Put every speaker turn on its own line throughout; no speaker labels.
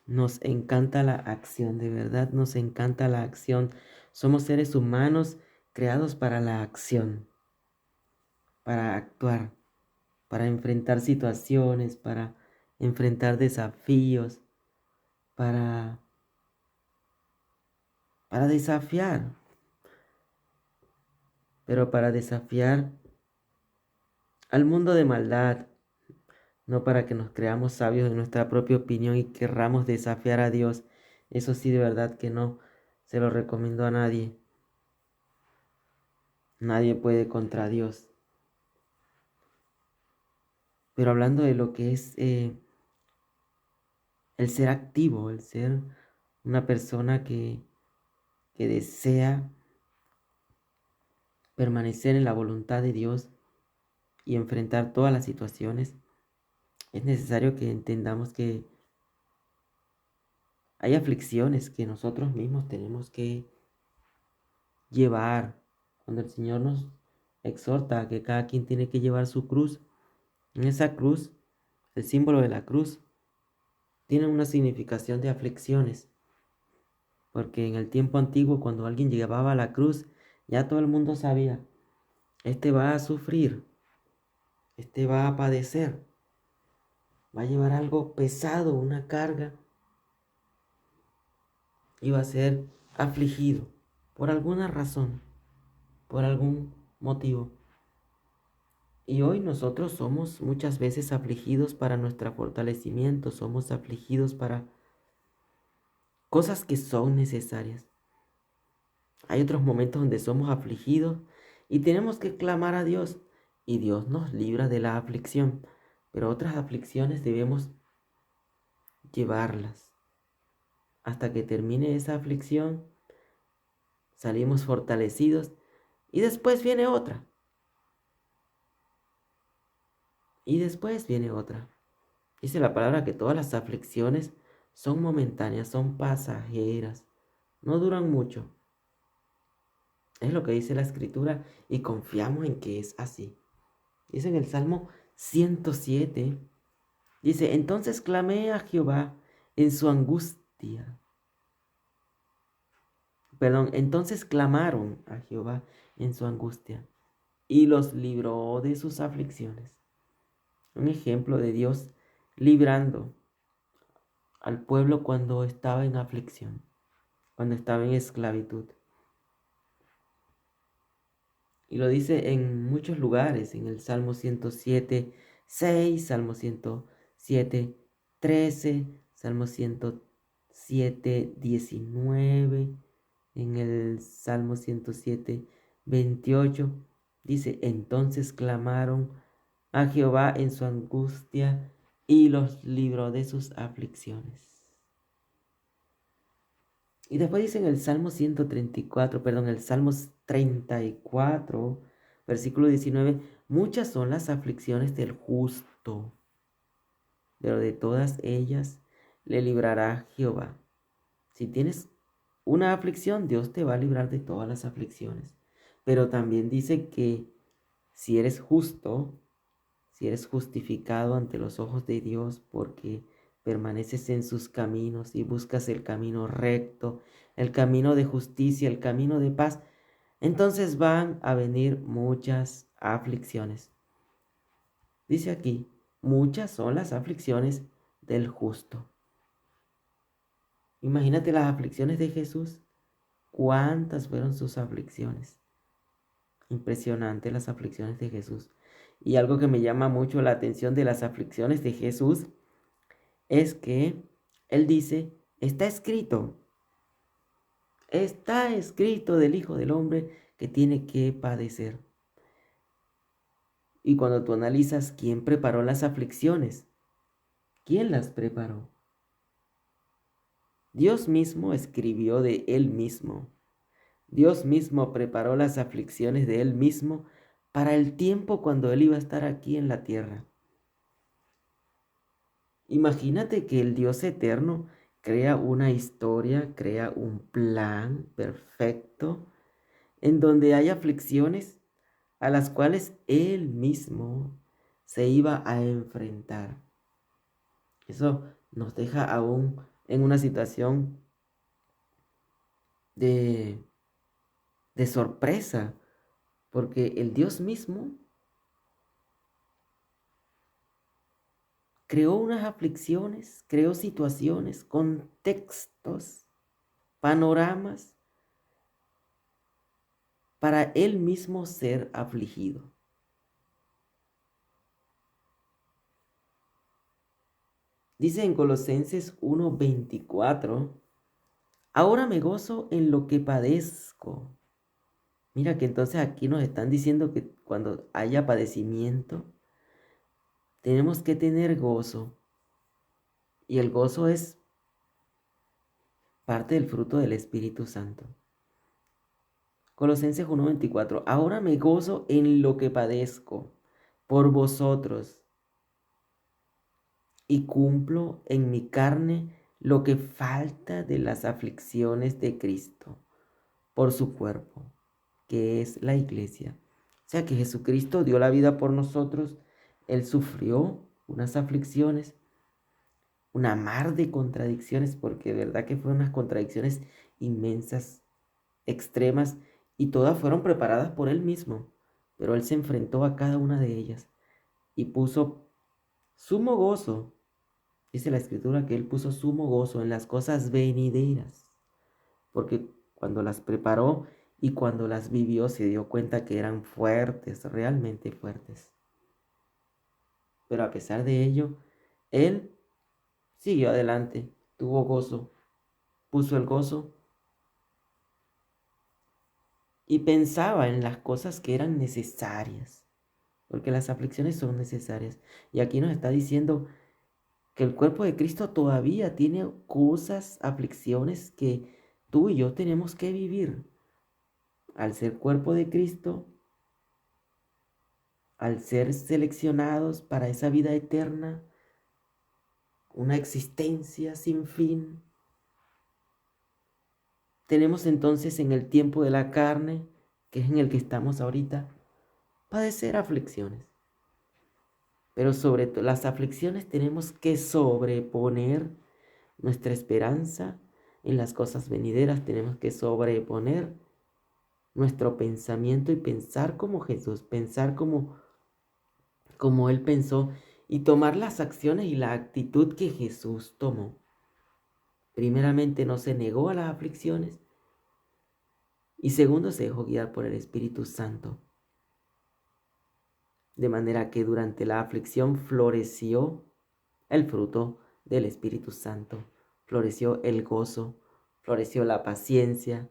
Nos encanta la acción, de verdad nos encanta la acción. Somos seres humanos creados para la acción, para actuar, para enfrentar situaciones, para enfrentar desafíos, para, para desafiar, pero para desafiar al mundo de maldad, no para que nos creamos sabios en nuestra propia opinión y querramos desafiar a Dios. Eso sí, de verdad que no se lo recomiendo a nadie. Nadie puede contra Dios. Pero hablando de lo que es el ser activo, el ser una persona que desea permanecer en la voluntad de Dios y enfrentar todas las situaciones, es necesario que entendamos que hay aflicciones que nosotros mismos tenemos que llevar. Cuando el Señor nos exhorta a que cada quien tiene que llevar su cruz, en esa cruz, el símbolo de la cruz, tiene una significación de aflicciones. Porque en el tiempo antiguo, cuando alguien llevaba a la cruz, ya todo el mundo sabía, este va a sufrir, este va a padecer, va a llevar algo pesado, una carga, y va a ser afligido por alguna razón, por algún motivo. Y hoy nosotros somos muchas veces afligidos para nuestro fortalecimiento, somos afligidos para cosas que son necesarias. Hay otros momentos donde somos afligidos y tenemos que clamar a Dios y Dios nos libra de la aflicción. Pero otras aflicciones debemos llevarlas hasta que termine esa aflicción, salimos fortalecidos y después viene otra. Y después viene otra. Dice la palabra que todas las aflicciones son momentáneas, son pasajeras, no duran mucho. Es lo que dice la Escritura y confiamos en que es así. Dice en el Salmo 107, dice, entonces clamé a Jehová en su angustia. Perdón, entonces clamaron a Jehová en su angustia y los libró de sus aflicciones. Un ejemplo de Dios librando al pueblo cuando estaba en aflicción, cuando estaba en esclavitud. Y lo dice en muchos lugares, en el Salmo 107, 6, Salmo 107, 13, Salmo 107, 19, en el Salmo 107, 28. Dice, entonces clamaron a Jehová en su angustia y los libró de sus aflicciones. Y después dice en el Salmo 134, perdón, el Salmo 34, versículo 19, muchas son las aflicciones del justo, pero de todas ellas le librará Jehová. Si tienes una aflicción, Dios te va a librar de todas las aflicciones. Pero también dice que si eres justo, si eres justificado ante los ojos de Dios porque permaneces en sus caminos y buscas el camino recto, el camino de justicia, el camino de paz, entonces van a venir muchas aflicciones. Dice aquí, muchas son las aflicciones del justo. Imagínate las aflicciones de Jesús. ¿Cuántas fueron sus aflicciones? Impresionante las aflicciones de Jesús. Y algo que me llama mucho la atención de las aflicciones de Jesús es que Él dice, está escrito del Hijo del Hombre que tiene que padecer. Y cuando tú analizas quién preparó las aflicciones, ¿quién las preparó? Dios mismo escribió de Él mismo. Dios mismo preparó las aflicciones de Él mismo para el tiempo cuando Él iba a estar aquí en la tierra. Imagínate que el Dios eterno crea una historia, crea un plan perfecto en donde hay aflicciones a las cuales Él mismo se iba a enfrentar. Eso nos deja aún en una situación de, de sorpresa, porque el Dios mismo creó unas aflicciones, creó situaciones, contextos, panoramas para Él mismo ser afligido. Dice en Colosenses 1:24, ahora me gozo en lo que padezco. Mira que entonces aquí nos están diciendo que cuando haya padecimiento, tenemos que tener gozo. Y el gozo es parte del fruto del Espíritu Santo. Colosenses 1:24, ahora me gozo en lo que padezco por vosotros y cumplo en mi carne lo que falta de las aflicciones de Cristo por su cuerpo, que es la iglesia. O sea que Jesucristo dio la vida por nosotros, Él sufrió unas aflicciones, una mar de contradicciones, porque de verdad que fueron unas contradicciones inmensas, extremas, y todas fueron preparadas por Él mismo, pero Él se enfrentó a cada una de ellas y puso sumo gozo. Dice la escritura que Él puso sumo gozo en las cosas venideras, porque cuando las preparó y cuando las vivió se dio cuenta que eran fuertes, realmente fuertes. Pero a pesar de ello, Él siguió adelante, tuvo gozo, puso el gozo y pensaba en las cosas que eran necesarias, porque las aflicciones son necesarias. Y aquí nos está diciendo que el cuerpo de Cristo todavía tiene cosas, aflicciones que tú y yo tenemos que vivir. Al ser cuerpo de Cristo, al ser seleccionados para esa vida eterna, una existencia sin fin, tenemos entonces en el tiempo de la carne, que es en el que estamos ahorita, padecer aflicciones. Pero sobre las aflicciones tenemos que sobreponer nuestra esperanza en las cosas venideras, tenemos que sobreponer nuestro pensamiento y pensar como Jesús, pensar como Él pensó y tomar las acciones y la actitud que Jesús tomó. Primeramente no se negó a las aflicciones y segundo se dejó guiar por el Espíritu Santo. De manera que durante la aflicción floreció el fruto del Espíritu Santo, floreció el gozo, floreció la paciencia,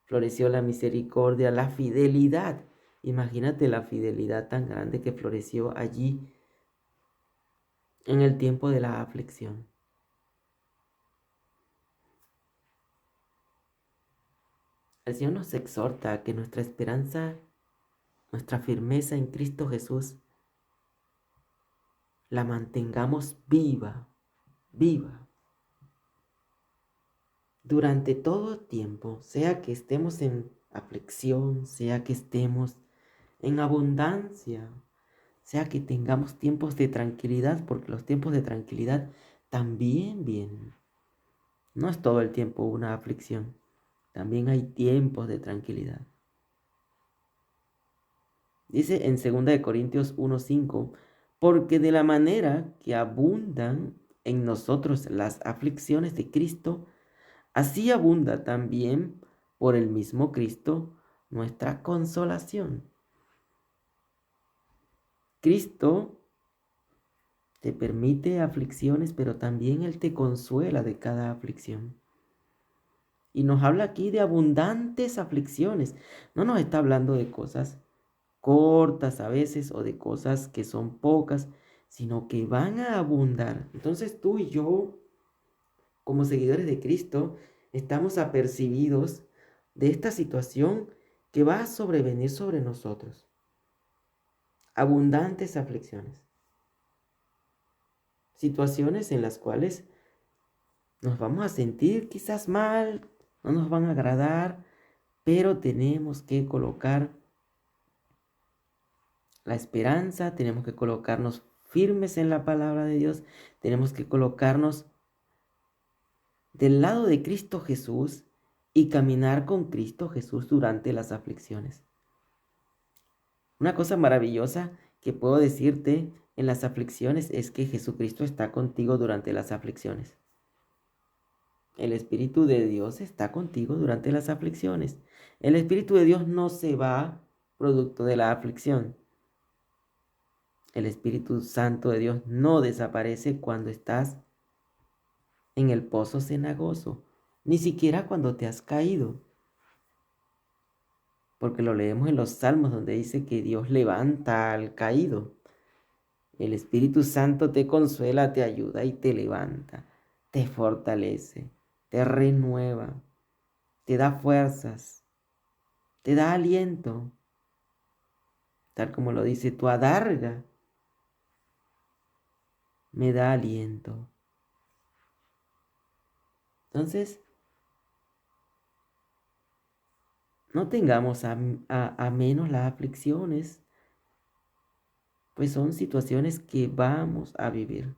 floreció la misericordia, la fidelidad. Imagínate la fidelidad tan grande que floreció allí en el tiempo de la aflicción. El Señor nos exhorta a que nuestra esperanza, nuestra firmeza en Cristo Jesús, la mantengamos viva, viva, durante todo tiempo, sea que estemos en aflicción, sea que estemos en abundancia, sea que tengamos tiempos de tranquilidad, porque los tiempos de tranquilidad también vienen. No es todo el tiempo una aflicción, también hay tiempos de tranquilidad. Dice en 2 Corintios 1:5, porque de la manera que abundan en nosotros las aflicciones de Cristo, así abunda también por el mismo Cristo nuestra consolación. Cristo te permite aflicciones, pero también Él te consuela de cada aflicción. Y nos habla aquí de abundantes aflicciones. No nos está hablando de cosas cortas a veces o de cosas que son pocas, sino que van a abundar. Entonces tú y yo, como seguidores de Cristo, estamos apercibidos de esta situación que va a sobrevenir sobre nosotros. Abundantes aflicciones. Situaciones en las cuales nos vamos a sentir quizás mal, no nos van a agradar, pero tenemos que colocar la esperanza, tenemos que colocarnos firmes en la palabra de Dios, tenemos que colocarnos del lado de Cristo Jesús y caminar con Cristo Jesús durante las aflicciones. Una cosa maravillosa que puedo decirte en las aflicciones es que Jesucristo está contigo durante las aflicciones. El Espíritu de Dios está contigo durante las aflicciones. El Espíritu de Dios no se va producto de la aflicción. El Espíritu Santo de Dios no desaparece cuando estás en el pozo cenagoso, ni siquiera cuando te has caído. Porque lo leemos en los Salmos donde dice que Dios levanta al caído. El Espíritu Santo te consuela, te ayuda y te levanta, te fortalece, te renueva, te da fuerzas, te da aliento, tal como lo dice, tu adarga me da aliento. Entonces, no tengamos a menos las aflicciones, pues son situaciones que vamos a vivir,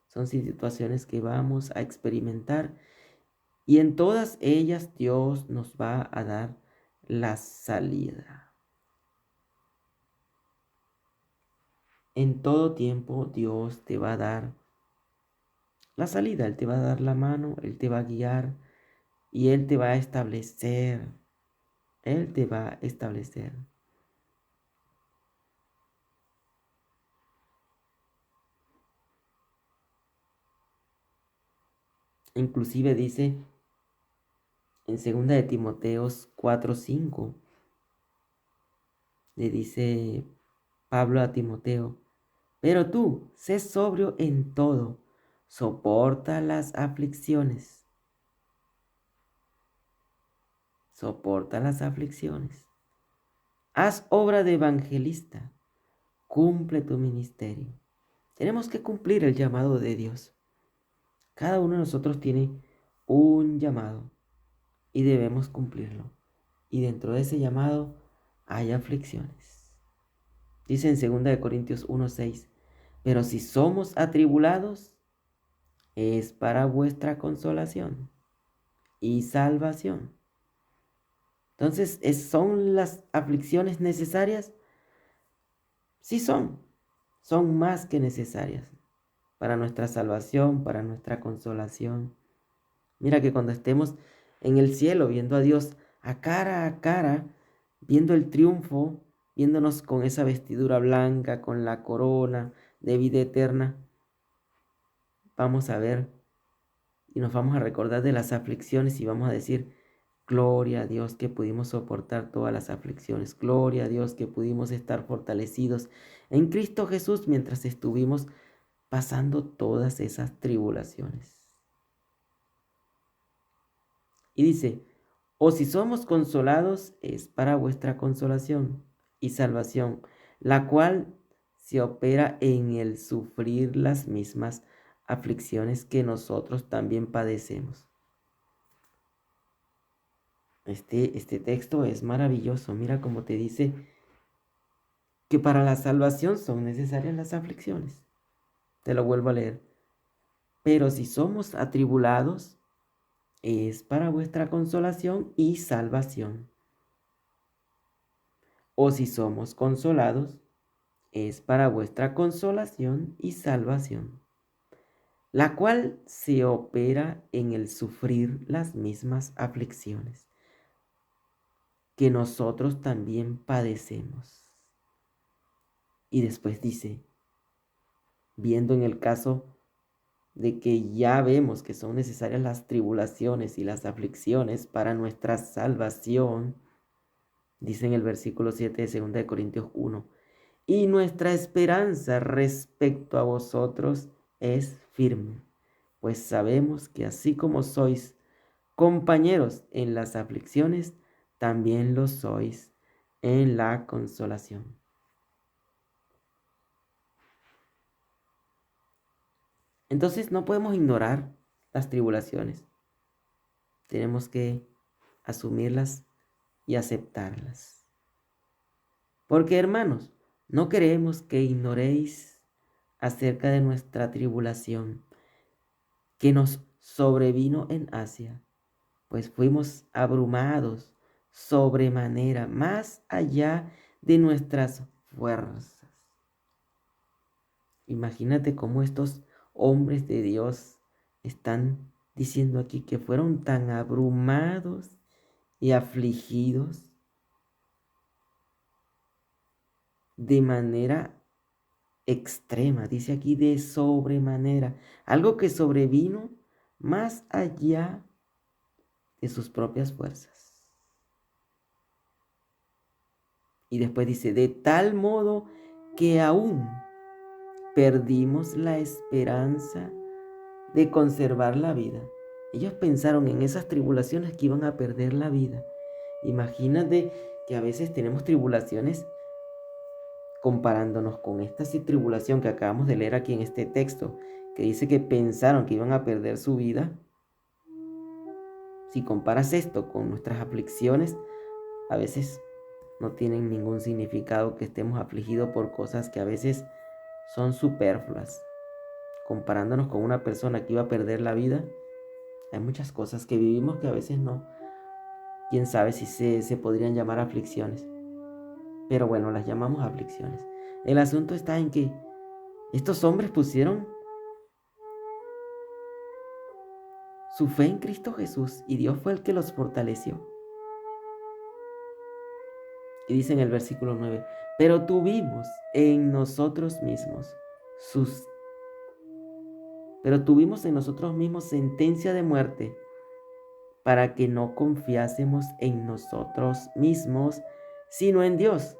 son situaciones que vamos a experimentar y en todas ellas Dios nos va a dar la salida. En todo tiempo Dios te va a dar la salida, Él te va a dar la mano, Él te va a guiar y Él te va a establecer. Él te va a establecer. Inclusive dice en 2 de Timoteos 4:5, le dice Pablo a Timoteo, pero tú, sé sobrio en todo, soporta las aflicciones. Soporta las aflicciones. Haz obra de evangelista. Cumple tu ministerio. Tenemos que cumplir el llamado de Dios. Cada uno de nosotros tiene un llamado y debemos cumplirlo. Y dentro de ese llamado hay aflicciones. Dice en 2 Corintios 1:6, pero si somos atribulados, es para vuestra consolación y salvación. Entonces, ¿son las aflicciones necesarias? Sí son más que necesarias para nuestra salvación, para nuestra consolación. Mira que cuando estemos en el cielo viendo a cara, viendo el triunfo, viéndonos con esa vestidura blanca, con la corona de vida eterna, vamos a ver y nos vamos a recordar de las aflicciones y vamos a decir, gloria a Dios que pudimos soportar todas las aflicciones, gloria a Dios que pudimos estar fortalecidos en Cristo Jesús mientras estuvimos pasando todas esas tribulaciones. Y dice, o si somos consolados, es para vuestra consolación y salvación, la cual se opera en el sufrir las mismas aflicciones que nosotros también padecemos. Este texto es maravilloso. Mira cómo te dice que para la salvación son necesarias las aflicciones. Te lo vuelvo a leer. Pero si somos atribulados, es para vuestra consolación y salvación. O si somos consolados, es para vuestra consolación y salvación, la cual se opera en el sufrir las mismas aflicciones que nosotros también padecemos. Y después dice, viendo en el caso de que ya vemos que son necesarias las tribulaciones y las aflicciones para nuestra salvación, dice en el versículo 7 de 2 de Corintios 1, y nuestra esperanza respecto a vosotros es firme, pues sabemos que así como sois compañeros en las aflicciones, también lo sois en la consolación. Entonces no podemos ignorar las tribulaciones. Tenemos que asumirlas y aceptarlas. Porque hermanos, no queremos que ignoréis acerca de nuestra tribulación, que nos sobrevino en Asia, pues fuimos abrumados sobremanera, más allá de nuestras fuerzas. Imagínate cómo estos hombres de Dios están diciendo aquí que fueron tan abrumados y afligidos de manera extrema, dice aquí de sobremanera, algo que sobrevino más allá de sus propias fuerzas. Y después dice, de tal modo que aún perdimos la esperanza de conservar la vida. Ellos pensaron en esas tribulaciones que iban a perder la vida. Imagínate que a veces tenemos tribulaciones comparándonos con esta tribulación que acabamos de leer aquí en este texto, que dice que pensaron que iban a perder su vida. Si comparas esto con nuestras aflicciones, a veces no tienen ningún significado que estemos afligidos por cosas que a veces son superfluas. Comparándonos con una persona que iba a perder la vida, hay muchas cosas que vivimos que a veces no. Quién sabe si se podrían llamar aflicciones. Pero bueno, las llamamos aflicciones. El asunto está en que estos hombres pusieron su fe en Cristo Jesús y Dios fue el que los fortaleció. Y dice en el versículo 9, pero tuvimos en nosotros mismos sentencia de muerte para que no confiásemos en nosotros mismos, sino en Dios,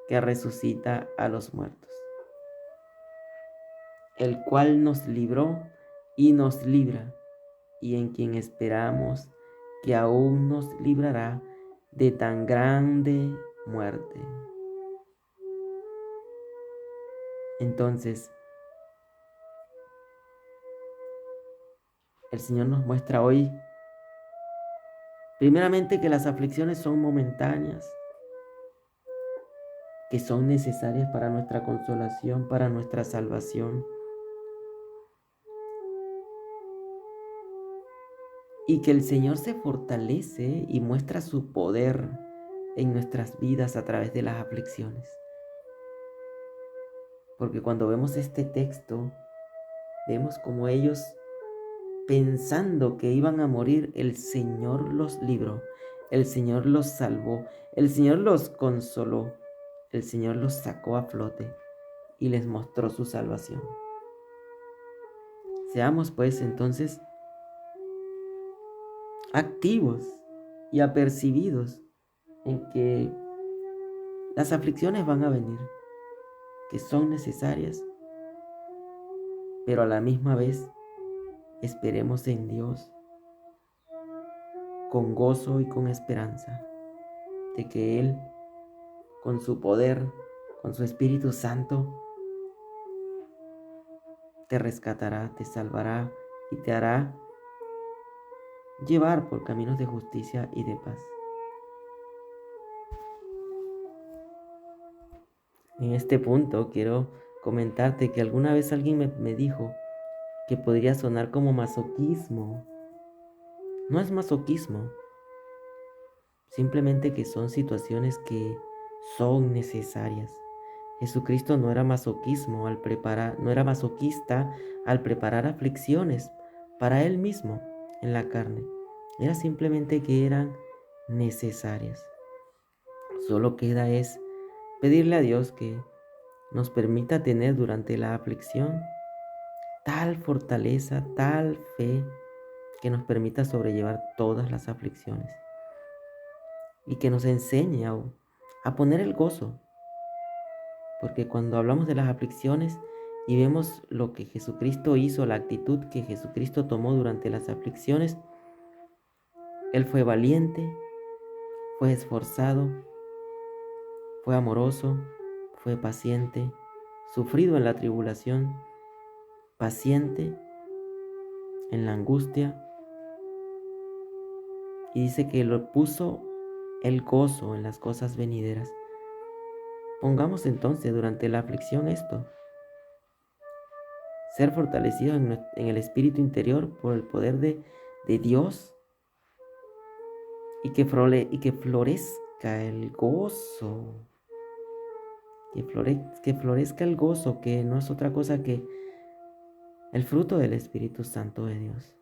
que resucita a los muertos, el cual nos libró y nos libra, y en quien esperamos que aún nos librará de tan grande muerte. Entonces, el Señor nos muestra hoy, primeramente, que las aflicciones son momentáneas, que son necesarias para nuestra consolación, para nuestra salvación, y que el Señor se fortalece y muestra su poder en nuestras vidas a través de las aflicciones. Porque cuando vemos este texto, vemos como ellos, pensando que iban a morir, el Señor los libró, el Señor los salvó, el Señor los consoló, el Señor los sacó a flote y les mostró su salvación. Seamos pues entonces activos y apercibidos en que las aflicciones van a venir, que son necesarias, pero a la misma vez esperemos en Dios con gozo y con esperanza de que Él, con su poder, con su Espíritu Santo, te rescatará, te salvará y te hará llevar por caminos de justicia y de paz. En este punto quiero comentarte que alguna vez alguien me dijo que podría sonar como masoquismo. No es masoquismo, simplemente que son situaciones que son necesarias. Jesucristo no era no era masoquista al preparar aflicciones para Él mismo en la carne. Era simplemente que eran necesarias. Solo queda es pedirle a Dios que nos permita tener durante la aflicción tal fortaleza, tal fe, que nos permita sobrellevar todas las aflicciones y que nos enseñe a poner el gozo. Porque cuando hablamos de las aflicciones y vemos lo que Jesucristo hizo, la actitud que Jesucristo tomó durante las aflicciones, Él fue valiente, fue esforzado, fue amoroso, fue paciente, sufrido en la tribulación, paciente en la angustia, y dice que lo puso el gozo en las cosas venideras. Pongamos entonces durante la aflicción esto. ser fortalecidos en el espíritu interior por el poder de Dios, y que florezca el gozo, que florezca el gozo, que no es otra cosa que el fruto del Espíritu Santo de Dios.